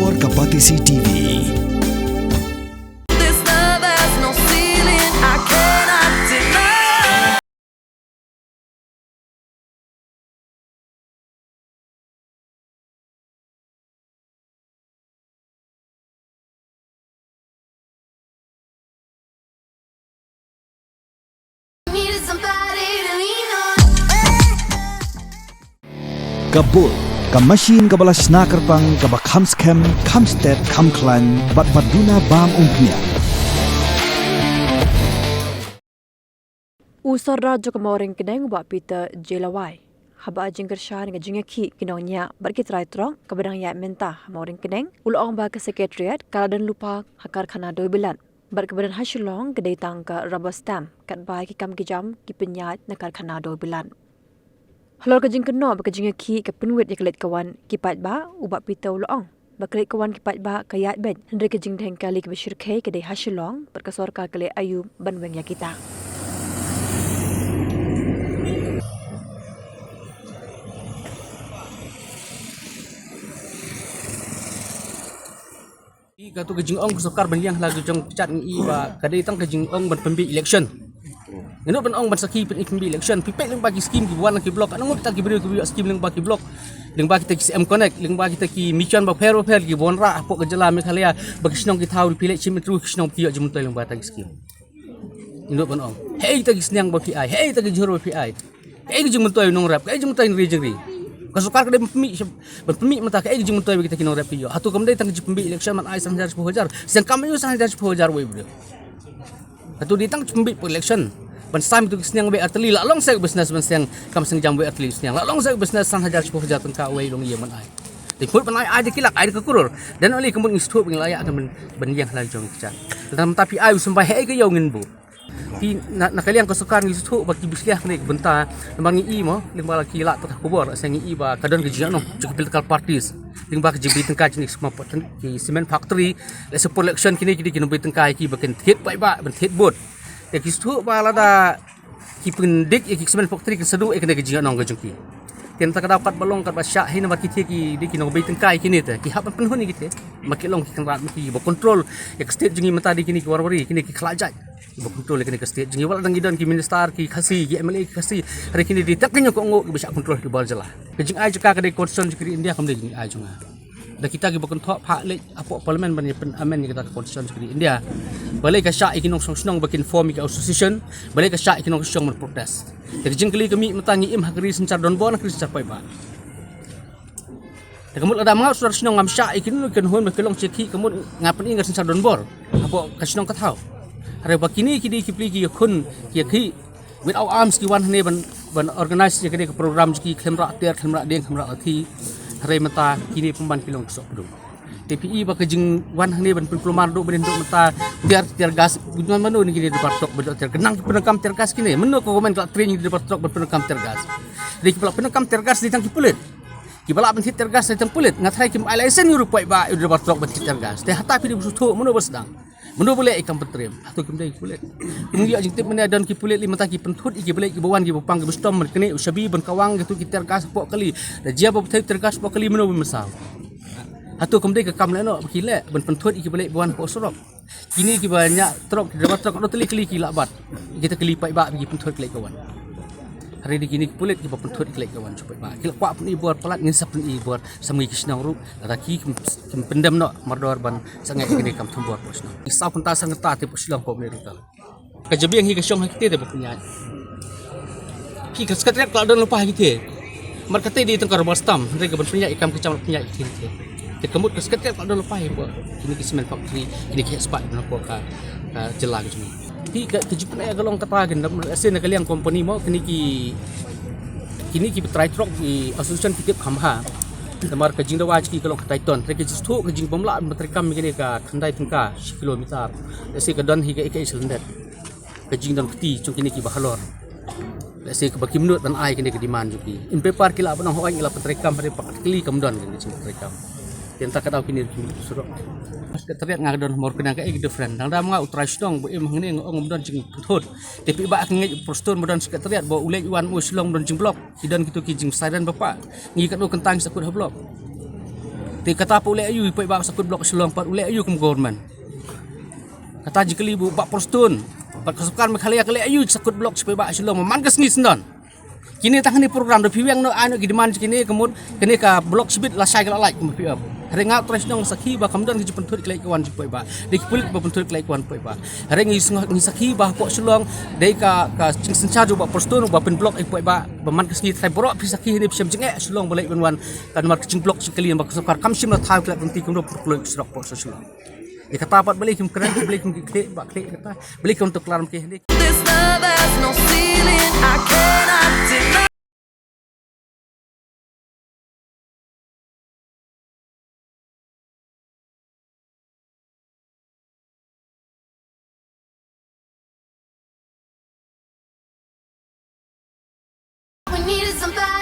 Bor Kapatisi TV. This love has no ceiling, I cannot deny. Needed somebody to lean on. Kabul, ka machine ka balas snacker pang ka ba kamskem, kamstet, kamklan, bat maduna bam umpia. Usar rajo kemarin kedeng buat Peter Jelawai. Haba jingker syah dengan jingaki kinongnya berkit raitrong keberang ya mentah kemarin kedeng ulong ba ke Secretariat kaladan lupa Karkhana Dewbilat. Berkeberan Shillong kedai Tang ke rubber stamp kat bai ki kam ki jam ki penyat na Karkhana Dewbilat. Halor ke jingker no ke jingaki ke penwit ya kelet kawan ki pat ba ubat Peter ulong. Baklet kawan ki pat ba kayat ben hendrik ke jing deng kali ke besyirkai kedai Shillong berkesor ka kele ayu banweng ya kita. Katu kejing ong kusukar banjang lagu jong cat ngi ba kadai tang kejing ong ban pembi election. Ngeno ban ong ban saki pembi election pipek leng bagi skim ki wan ki blok anong ta ki beri ki skim leng bagi blok leng bagi ta ki M connect leng bagi ta ki mission ba pero ki bonra pok kejela Meghalaya bagi snong ki tahu pilek chim tru snong ki jum toy leng ba ta ki skim. Ngeno ban ong hey ta ki snyang ba PI hey ta ki jor ba PI hey ki jum toy nong rap hey jum toy rejeng kasukar kadai pemik mata ke jing mutoi kita kino rap yo hatu kamdai tang pembi election man ai 10,000 siang kami yo 10,000 we bro hatu di tang pembi election ban sam tu sniang be atli la long sai business ban siang kam sing jam be atli sniang la long sai business 10,000 tang ka we long ye man ai di put ban ai de kilak ai ke kurur dan oli kemun istu ping layak kan ban yang la jong kican dalam tapi ai sampai he ke yo ngin bu ti nak kalian kasukar ngi su bagi bisliah ni benta lembangi i mo lemba laki la tak kubor sangi i ba kadon ke jiano cuk political parties lemba ke jibi tengka jenis semua poten ki cement factory le support election kini kino be tengka ki baken hit bai ba ben hit bot ya ki su ba la da ki pendik ki cement factory ke sedu e kena ke jiano ke jungki tian tak dapat balong kat basyak hina ba ki di kino be tengka kini te ki hapan penuh ni kita makilong ki kan ki bo control ya state jengi mata di kini ki warwari kini ki khlajat ibu kontrol kini ke state jengi wala dangidon ki minister ki khasi ki MLA ki khasi hari kini di tak kenyo ko ngok bisa kontrol di bal jela kejing ai jeka ke constitution ki India kam jengi ai junga da kita ki bokon thok phak le apo parliament ban pen amen kita ke constitution ki India balai ka syak ikinong song bakin form ki association balai ka syak ikinong song men protest kejing kali kami metangi im hakri sencar don bon hakri sencar pai ba kamut ada mangau sudah senong ngam syak ikin lu kan hon mekelong ceki kamut ngapen ingat sencar don bor apo ka senong ka thau hari bakini kini kipli ki khun ki without arms ki wan ne ban organize je ke program ki khemra deng khemra athi hari mata kini pemban kilong sok pedung TPI ba kejing wan ne ban pelumar do ben do mata tiar gas bujuan manu ni kini debat tok bedok tiar kenang penekam tiar gas kini menu ko komen ka training debat tok penekam tiar gas di kepala penekam tiar gas di tang kipulit ki bala ben tiar gas di tang pulit ngathai ki ai license yu rupai ba debat tok ben tiar gas te hata pi busu tho menu bersedang mendo boleh ikan petrim atau kimdai kulit kemudian jing tip mena dan ki pulit lima taki pentut iki boleh ki bawan ki bopang ki bestom kene usabi ban kawang gitu ki tergas pok kali da jia ba thai tergas pok kali meno mesal atau kemudian ke kam leno kile ban pentut iki boleh bawan pok sorok kini ki banyak trok dapat trok do teli ki labat kita keli pai ba ki pentut kele kawan hari di kini pulit ki pentut kele kawan supaya ba kila kwa pun ibuat pelat ngisap pun ibuat samui kisnang ru laki pendam no mardor ban sangai kini kam thumbor posno isa pun ta sang ta te Shillong ko Amerika ka jabi ang hi ka syong hakite te punya ki ka Secretariat kalau don lupa hakite markate di tengkar bastam mereka ban punya ikam kecam punya ikite te kemut ka Secretariat kalau don lupa hi kini ki cement factory kini ki spot ban ko ka jela ke sini ti ka tujupun ay galong tatagan asin na kaliang company mo kini ki try truck di association kitip khamha tamar ka jingda waj ki kalong kaiton reke jistu ka jing bomla matrekam kini ka thandai tengka kilometer ase ka don hi ka ikai silindet ka jingdan kti chung kini ki bahalor ase ka baki minut dan ai kini ka demand juki in paper kila banang hoang ila patrekam hari pakat kili kamdon kini jing patrekam tenta kadau kini surok Secretariat ngadon mor kena ka different dang dam nga utrai Shillong bo em hangni ngong don jing thot tepi ba ngi postur modon Secretariat bo ulai wan mo Shillong don jing blok kidan kitu ki jing siren bapa ngi kadu kentang sakut blok Ti kata apa ulek ayu pai ba sakut blok Shillong pat ulek ayu kum government. Kata jikali bu bak prostun. Pat kesukaan mekhalia kale ayu sakut blok pai ba Shillong man kes ni sendan. Kini tangan ni program do piwang no anu gideman kini kemud kini ka blok sibit la sai kala like kum piap. Hari ngak tres nong sakhi ba kamdan ki pentur klai kawan pai ba. Dei pulik ba pentur klai kawan pai ba. Hari ngi sakhi ba pok Shillong dei ka cing sencha jo ba prostun ba pen blok pai ba man kes ni trai borok pi sakhi ni psem jeng Shillong balai wan kan mar cing blok sikali ba kesukar kamsim la thau klai penting kum do perlu srok pok Shillong. Kata pat balik kim keren balik kim klik bak klik kata balik untuk kelar ke ni. This love has no ceiling. I cannot deny. We needed somebody.